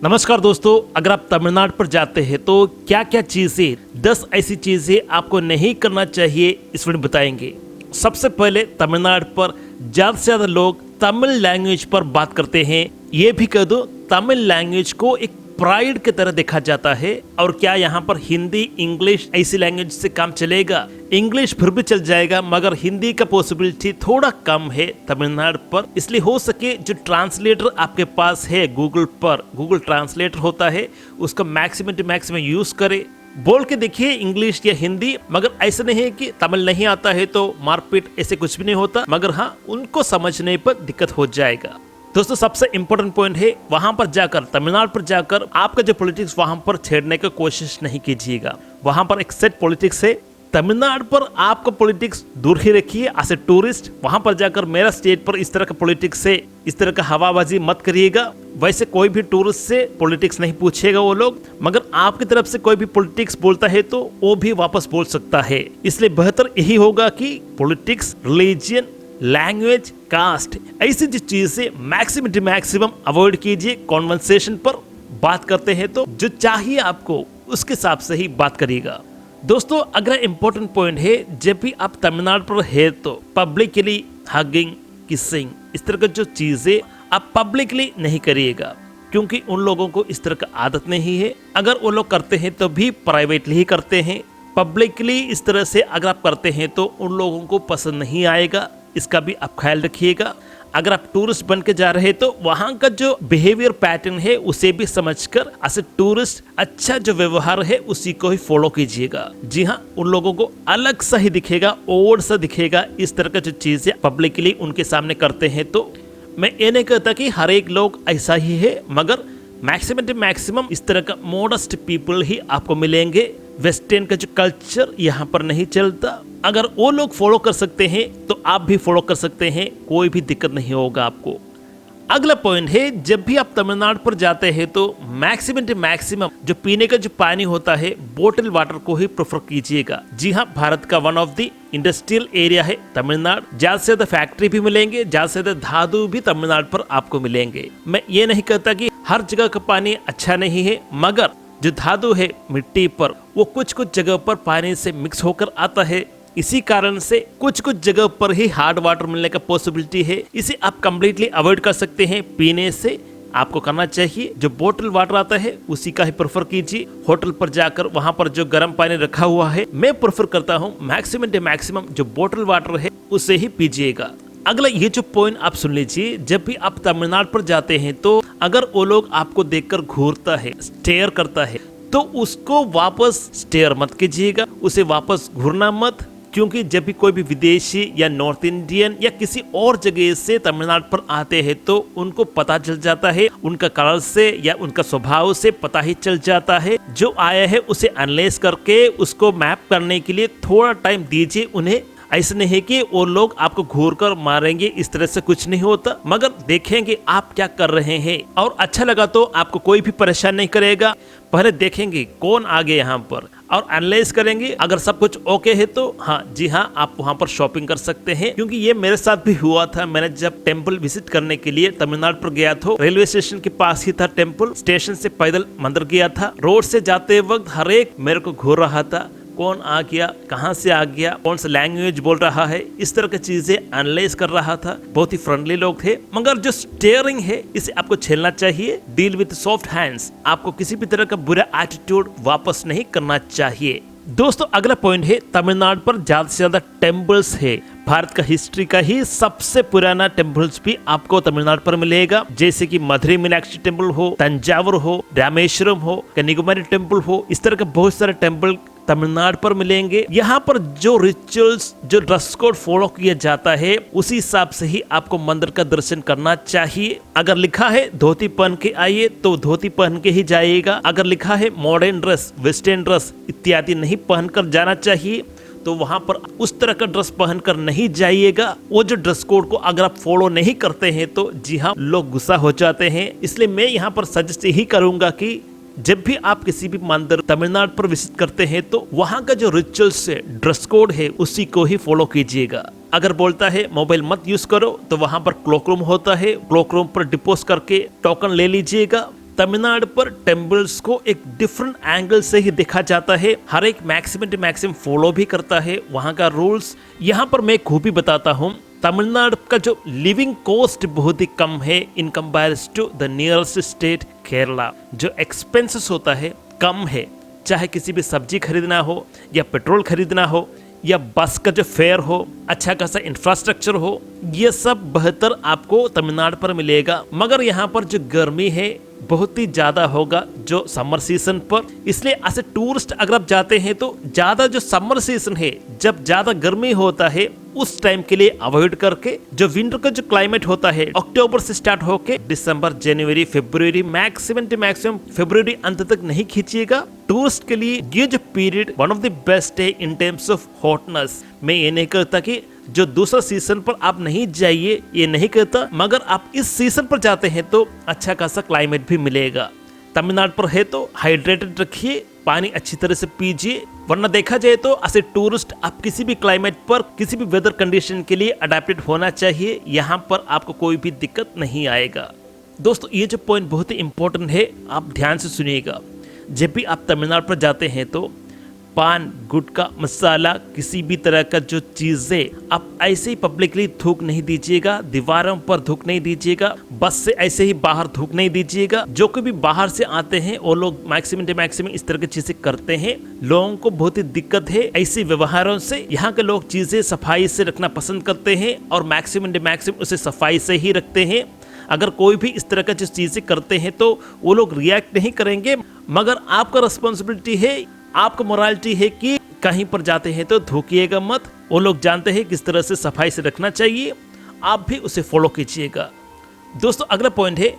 नमस्कार दोस्तों, अगर आप तमिलनाडु पर जाते हैं तो क्या क्या चीजें 10 ऐसी चीजें आपको नहीं करना चाहिए इस वीडियो में बताएंगे। सबसे पहले तमिलनाडु पर ज्यादा से ज्यादा लोग तमिल लैंग्वेज पर बात करते हैं। ये भी कह दो तमिल लैंग्वेज को एक प्राइड की तरह देखा जाता है। और क्या यहाँ पर हिंदी इंग्लिश ऐसी लैंग्वेज से काम चलेगा? इंग्लिश फिर भी चल जाएगा मगर हिंदी का पॉसिबिलिटी थोड़ा कम है तमिलनाडु पर। इसलिए हो सके जो ट्रांसलेटर आपके पास है गूगल पर, गूगल ट्रांसलेटर होता है, उसका मैक्सिमम टू मैक्सिमम यूज करे। बोल के देखिए इंग्लिश या हिंदी, मगर ऐसा नहीं है कि तमिल नहीं आता है तो मारपीट, ऐसे कुछ भी नहीं होता। मगर हाँ, उनको समझने पर दिक्कत हो जाएगा। दोस्तों सबसे इम्पोर्टेंट पॉइंट है, वहां पर जाकर तमिलनाडु पर जाकर आपका जो पॉलिटिक्स वहां पर छेड़ने की कोशिश नहीं कीजिएगा। वहां पर एक सेट पॉलिटिक्स है। तमिलनाडु पर आपका पॉलिटिक्स दूर ही रखिए एज ए टूरिस्ट। वहां पर जाकर मेरा स्टेट पर इस तरह का पॉलिटिक्स से इस तरह का हवाबाजी मत करिएगा। वैसे कोई भी टूरिस्ट से पॉलिटिक्स नहीं पूछेगा वो लोग, मगर आपकी तरफ से कोई भी पॉलिटिक्स बोलता है तो वो भी वापस बोल सकता है। इसलिए बेहतर यही होगा कि पॉलिटिक्स, रिलीजियन, लैंग्वेज, कास्ट ऐसी जो चीजें मैक्सिमम टू मैक्सिमम अवॉइड कीजिए। कॉन्वर्सेशन पर बात करते हैं तो जो चाहिए आपको उसके हिसाब से ही बात करिएगा। दोस्तों अगला इंपॉर्टेंट पॉइंट है, जब भी आप तमिलनाडु पर है तो पब्लिकली हगिंग, किसिंग इस तरह की जो चीजें आप पब्लिकली नहीं करिएगा, क्योंकि उन लोगों को इस तरह का आदत नहीं है। अगर वो लोग करते हैं तो भी प्राइवेटली ही करते हैं। पब्लिकली इस तरह से अगर आप करते हैं तो उन लोगों को पसंद नहीं आएगा। इसका भी आप ख्याल रखिएगा। अगर आप टूरिस्ट बन के जा रहे तो वहां का जो बिहेवियर पैटर्न है उसे भी समझकर एज ए टूरिस्ट अच्छा जो व्यवहार है उसी को ही फॉलो कीजिएगा। जी हाँ, उन लोगों को अलग सा ही दिखेगा, ओवर सा दिखेगा इस तरह का जो चीजें पब्लिकली उनके सामने करते हैं। तो मैं ये नहीं कहता कि हर एक लोग ऐसा ही है, मगर मैक्सिमम टू मैक्सिमम इस तरह का मॉडेस्ट पीपल ही आपको मिलेंगे। वेस्टर्न का जो कल्चर यहाँ पर नहीं चलता। अगर वो लोग फॉलो कर सकते हैं तो आप भी फॉलो कर सकते हैं, कोई भी दिक्कत नहीं होगा आपको। अगला पॉइंट है, जब भी आप तमिलनाडु पर जाते हैं तो मैक्सिमम टू मैक्सिमम जो पीने का जो पानी होता है बोतल वाटर को ही प्रेफर कीजिएगा। जी हाँ, भारत का one of the industrial area है तमिलनाडु। ज्यादा से ज्यादा फैक्ट्री भी मिलेंगे, ज्यादा से ज्यादा धातु भी तमिलनाडु पर आपको मिलेंगे। मैं ये नहीं कहता कि हर जगह का पानी अच्छा नहीं है, मगर जो धातु है मिट्टी पर वो कुछ कुछ जगह पर पानी से मिक्स होकर आता है। इसी कारण से कुछ कुछ जगह पर ही हार्ड वाटर मिलने का पॉसिबिलिटी है। इसे आप कंप्लीटली अवॉइड कर सकते हैं पीने से। आपको करना चाहिए जो बोतल वाटर आता है उसी का ही प्रेफर कीजिए। होटल पर जाकर वहां पर जो गर्म पानी रखा हुआ है, मैं प्रेफर करता हूं मैक्सिमम टू मैक्सिमम जो बोतल वाटर है उसे ही पीजिएगा। अगला ये जो पॉइंट आप सुन लीजिए, जब भी आप तमिलनाडु पर जाते हैं तो अगर वो लोग आपको देखकर घूरता है, स्टेयर करता है, तो उसको वापस स्टेयर मत कीजिएगा, उसे वापस घूरना मत। क्योंकि जब भी कोई भी विदेशी या नॉर्थ इंडियन या किसी और जगह से तमिलनाडु पर आते हैं तो उनको पता चल जाता है, उनका कलर से या उनका स्वभाव से पता ही चल जाता है। जो आया है उसे एनालाइज करके उसको मैप करने के लिए थोड़ा टाइम दीजिए उन्हें। ऐसा नहीं है कि वो लोग आपको घूर कर मारेंगे, इस तरह से कुछ नहीं होता, मगर देखेंगे आप क्या कर रहे हैं और अच्छा लगा तो आपको कोई भी परेशान नहीं करेगा। पहले देखेंगे कौन आ गया यहाँ पर और एनालाइज करेंगे। अगर सब कुछ ओके है तो हाँ, जी हाँ, आप वहाँ पर शॉपिंग कर सकते हैं। क्योंकि ये मेरे साथ भी हुआ था। मैंने जब टेम्पल विजिट करने के लिए तमिलनाडु पर गया था, रेलवे स्टेशन के पास ही था टेम्पल। स्टेशन से पैदल मंदिर गया था। रोड से जाते वक्त हर एक मेरे को घूर रहा था, कौन आ गया, कहां से आ गया, कौन सा लैंग्वेज बोल रहा है, इस तरह की चीजें एनालाइज कर रहा था। बहुत ही फ्रेंडली लोग थे। मगर जो स्टेयरिंग है इसे आपको झेलना चाहिए। Deal with soft hands. आपको किसी भी तरह का बुरा एटीट्यूड वापस नहीं करना चाहिए। दोस्तों अगला पॉइंट है, तमिलनाडु पर ज्यादा से ज्यादा टेम्पल्स है। भारत का हिस्ट्री का ही सबसे पुराना टेम्पल्स भी आपको तमिलनाडु पर मिलेगा, जैसे कि मधुरै मीनाक्षी टेम्पल हो, तंजावुर हो, रामेश्वरम हो, कन्याकुमारी टेम्पल हो। इस तरह के बहुत सारे टेम्पल तमिलनाडु पर मिलेंगे। यहाँ पर जो रिचुअल्स, जो ड्रेस कोड फॉलो किया जाता है उसी हिसाब से ही आपको मंदिर का दर्शन करना चाहिए। अगर लिखा है धोती पहन के आइए तो धोती पहन के ही जाइएगा। अगर लिखा है मॉडर्न ड्रेस, वेस्टर्न ड्रेस इत्यादि नहीं पहनकर जाना चाहिए तो वहां पर उस तरह का ड्रेस पहनकर नहीं जाइएगा। वो जो ड्रेस कोड को अगर आप फॉलो नहीं करते हैं तो जी हाँ, लोग गुस्सा हो जाते हैं। इसलिए मैं यहाँ पर सजेस्ट यही करूंगा कि जब भी आप किसी भी मंदिर तमिलनाडु पर विजिट करते हैं तो वहां का जो रिचुअल्स है, ड्रेस कोड है, उसी को ही फॉलो कीजिएगा। अगर बोलता है मोबाइल मत यूज करो तो वहां पर क्लॉक रूम होता है, क्लॉक रूम पर डिपोज करके टोकन ले लीजिएगा। तमिलनाडु पर टेम्पल्स को एक डिफरेंट एंगल से ही देखा जाता है, हर एक मैक्सिमम टू मैक्सिमम फॉलो भी करता है वहाँ का रूल्स। यहाँ पर मैं खूबी बताता हूँ, तमिलनाडु का जो लिविंग कॉस्ट बहुत ही कम है in comparison to the nearest state Kerala. जो एक्सपेंसेस होता है कम है, चाहे किसी भी सब्जी खरीदना हो या पेट्रोल खरीदना हो या बस का जो फेयर हो, अच्छा खासा इंफ्रास्ट्रक्चर हो, ये सब बेहतर आपको तमिलनाडु पर मिलेगा। मगर यहाँ पर जो गर्मी है बहुत ही ज़्यादा होगा जो समर सीजन पर, इसलिए एज ए टूरिस्ट अगर आप जाते हैं तो ज़्यादा जो समर सीजन है जब ज़्यादा गर्मी होता है उस टाइम के लिए अवॉइड करके जो विंटर का जो क्लाइमेट होता है अक्टूबर से स्टार्ट होके दिसंबर, जनवरी, फरवरी, मैक्सिमम टू मैक्सिमम फरवरी अंत तक नहीं खींचिएगा। टूरिस्ट के लिए ये जो period one of the best है इन टर्म्स ऑफ हॉटनेस। मैं ये नहीं कहता कि जो दूसरा सीजन पर आप नहीं जाइए, ये नहीं कहता, मगर आप इस सीजन पर जाते हैं तो अच्छा खासा क्लाइमेट भी मिलेगा। तमिलनाडु पर है तो हाइड्रेटेड रखिए, पानी अच्छी तरह से पीजिए, वरना देखा जाए तो एज ए टूरिस्ट आप किसी भी क्लाइमेट पर किसी भी वेदर कंडीशन के लिए अडेप्टेड होना चाहिए, यहाँ पर आपको कोई भी दिक्कत नहीं आएगा। दोस्तों ये जो पॉइंट बहुत ही इंपॉर्टेंट है, आप ध्यान से सुनिएगा। जब भी आप तमिलनाडु पर जाते हैं तो पान, गुटखा, मसाला, किसी भी तरह का जो चीज़ें आप ऐसे ही पब्लिकली थूक नहीं दीजिएगा, दीवारों पर थूक नहीं दीजिएगा, बस से ऐसे ही बाहर थूक नहीं दीजिएगा। जो कोई भी बाहर से आते हैं वो लोग मैक्सिमम टू मैक्सिमम इस तरह की चीज़ें करते हैं। लोगों को बहुत ही दिक्कत है ऐसे व्यवहारों से। यहाँ के लोग चीज़ें सफाई से रखना पसंद करते हैं और मैक्सिमम टू मैक्सिमम उसे सफाई से ही रखते हैं। अगर कोई भी इस तरह का जो चीज़ें करते हैं तो वो लोग रिएक्ट नहीं करेंगे, मगर आपका रिस्पॉन्सिबिलिटी है, आपका मोरालिटी है कि कहीं पर जाते हैं तो धोखिएगा मत। वो लोग जानते हैं किस तरह से सफाई से रखना चाहिए, आप भी उसे फॉलो कीजिएगा। दोस्तों अगला पॉइंट है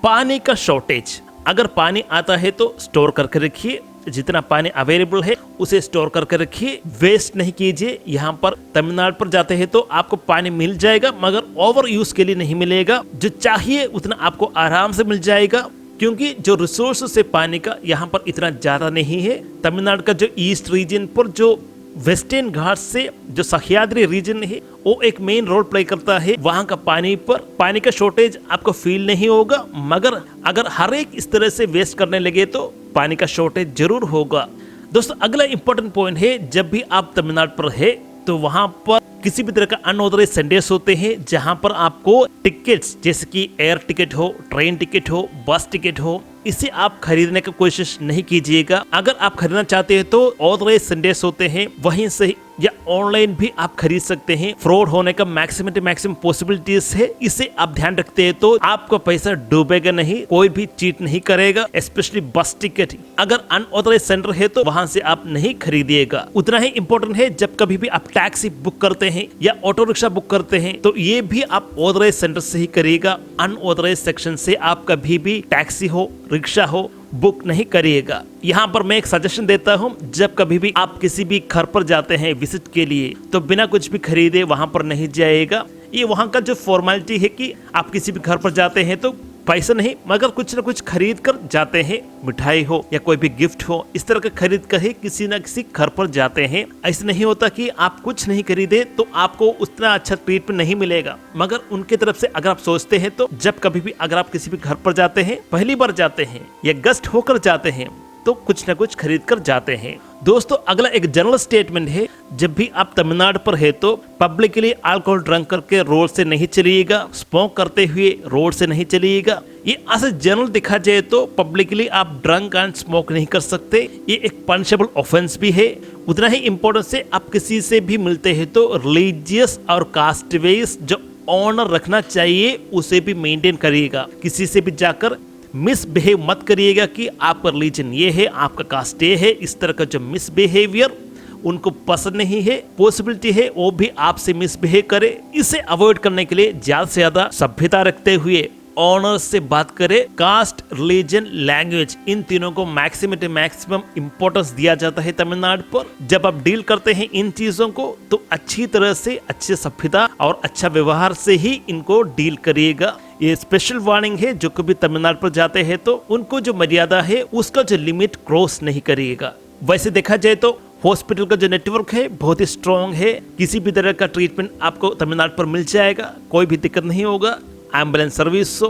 पानी का शॉर्टेज। अगर पानी आता है तो स्टोर करके रखिए, जितना पानी अवेलेबल है उसे स्टोर करके रखिए, वेस्ट नहीं कीजिए। यहाँ पर तमिलनाडु पर जाते हैं तो आपको पानी मिल जाएगा, मगर ओवर यूज के लिए नहीं मिलेगा। जो चाहिए उतना आपको आराम से मिल जाएगा, क्योंकि जो रिसोर्स है पानी का यहाँ पर इतना ज्यादा नहीं है। तमिलनाडु का जो ईस्ट रीजन पर जो वेस्टर्न घाट से जो सह्याद्री रीजन है वो एक मेन रोल प्ले करता है। वहाँ का पानी का शॉर्टेज आपको फील नहीं होगा, मगर अगर हर एक इस तरह से वेस्ट करने लगे तो पानी का शॉर्टेज जरूर होगा। दोस्तों अगला इंपॉर्टेंट पॉइंट है, जब भी आप तमिलनाडु पर है तो वहाँ पर किसी भी तरह का अनऑथराइज्ड सेंटर्स होते हैं जहां पर आपको टिकट्स जैसे कि एयर टिकट हो, ट्रेन टिकट हो, बस टिकट हो, इसे आप खरीदने की कोशिश नहीं कीजिएगा। अगर आप खरीदना चाहते हैं तो ऑथराइज्ड सेंटर्स होते हैं वहीं से या ऑनलाइन भी आप खरीद सकते हैं। फ्रॉड होने का मैक्सिमम टू मैक्सिमम पॉसिबिलिटीज है, इसे आप ध्यान रखते हैं तो आपका पैसा डूबेगा नहीं, कोई भी चीट नहीं करेगा। स्पेशली बस टिकट अगर अनऑथराइज्ड सेंटर है तो वहां से आप नहीं खरीदिएगा। उतना ही इंपॉर्टेंट है जब कभी भी आप टैक्सी बुक करते हैं या ऑटो रिक्शा बुक करते हैं तो ये भी आप ऑथराइज्ड सेंटर से ही करिएगा। अनऑथराइज्ड सेक्शन से आप कभी भी टैक्सी हो, रिक्शा हो, बुक नहीं करिएगा। यहाँ पर मैं एक सजेशन देता हूँ, जब कभी भी आप किसी भी घर पर जाते हैं विजिट के लिए तो बिना कुछ भी खरीदे वहां पर नहीं जाइएगा। ये वहां का जो फॉर्मेलिटी है कि आप किसी भी घर पर जाते हैं तो पैसा नहीं मगर कुछ ना कुछ खरीद कर जाते हैं, मिठाई हो या कोई भी गिफ्ट हो, इस तरह का खरीद कर ही किसी ना किसी घर पर जाते हैं। ऐसे नहीं होता कि आप कुछ नहीं खरीदे तो आपको उतना अच्छा ट्रीटमेंट नहीं मिलेगा, मगर उनके तरफ से अगर आप सोचते हैं तो जब कभी भी अगर आप किसी भी घर पर जाते हैं, पहली बार जाते हैं या गेस्ट होकर जाते हैं तो कुछ ना कुछ खरीद कर जाते हैं। दोस्तों अगला एक जनरल स्टेटमेंट है, जब भी आप तमिलनाडु पर है तो पब्लिकली अल्कोहल ड्रंक करके रोड से नहीं चलिएगा, स्मोक करते हुए रोड से नहीं चलिएगा। ये ऐसे जनरल देखा जाए तो पब्लिकली आप ड्रंक एंड स्मोक नहीं कर सकते, ये एक पनिशेबल ऑफेंस भी है। उतना ही इम्पोर्टेंट से आप किसी से भी मिलते हैं तो रिलीजियस और कास्ट वेज जो ऑनर रखना चाहिए उसे भी मेंटेन करिएगा। किसी से भी जाकर मिसबिहेव मत करिएगा कि आपका रिलीजन ये है, आपका कास्ट ये है, इस तरह का जो मिसबिहेवियर उनको पसंद नहीं है। पॉसिबिलिटी है वो भी आपसे मिसबिहेव करे। इसे अवॉइड करने के लिए ज्यादा से ज्यादा सभ्यता रखते हुए ऑनर से बात करें। कास्ट, रिलीजन, लैंग्वेज, इन तीनों को मैक्सिमम टू मैक्सिमम इंपॉर्टेंस दिया जाता है तमिलनाडु पर। जब आप डील करते हैं इन चीजों को तो अच्छी तरह से, अच्छे सभ्यता और अच्छा व्यवहार से ही इनको डील करिएगा। ये स्पेशल वार्निंग है, जो कभी तमिलनाडु पर जाते हैं तो उनको जो मर्यादा है उसका जो लिमिट क्रॉस नहीं करिएगा। वैसे देखा जाए तो हॉस्पिटल का जो नेटवर्क है बहुत ही स्ट्रॉन्ग है, किसी भी तरह का ट्रीटमेंट आपको तमिलनाडु पर मिल जाएगा, कोई भी दिक्कत नहीं होगा। एम्बुलेंस सर्विस हो,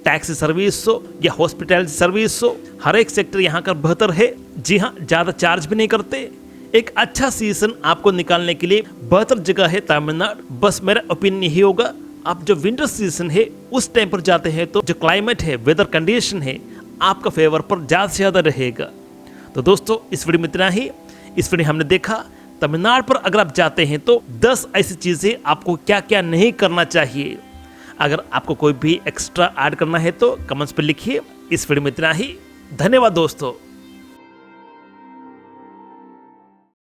टैक्सी सर्विस हो या हॉस्पिटैलिटी सर्विस हो, हर एक सेक्टर यहाँ का बेहतर है। जी हाँ, ज़्यादा चार्ज भी नहीं करते। एक अच्छा सीजन आपको निकालने के लिए बेहतर जगह है तमिलनाडु। बस मेरा ओपिनियन यही होगा, आप जो विंटर सीजन है उस टाइम पर जाते हैं तो जो क्लाइमेट है, वेदर कंडीशन है, आपका फेवर पर ज़्यादा से ज़्यादा रहेगा। तो दोस्तों, इस वीडियो में इतना ही। इस वीडियो हमने देखा तमिलनाडु पर अगर आप जाते हैं तो 10 ऐसी चीज़ें आपको क्या क्या नहीं करना चाहिए। अगर आपको कोई भी एक्स्ट्रा ऐड करना है तो कमेंट्स पर लिखिए। इस वीडियो में इतना ही। धन्यवाद दोस्तों।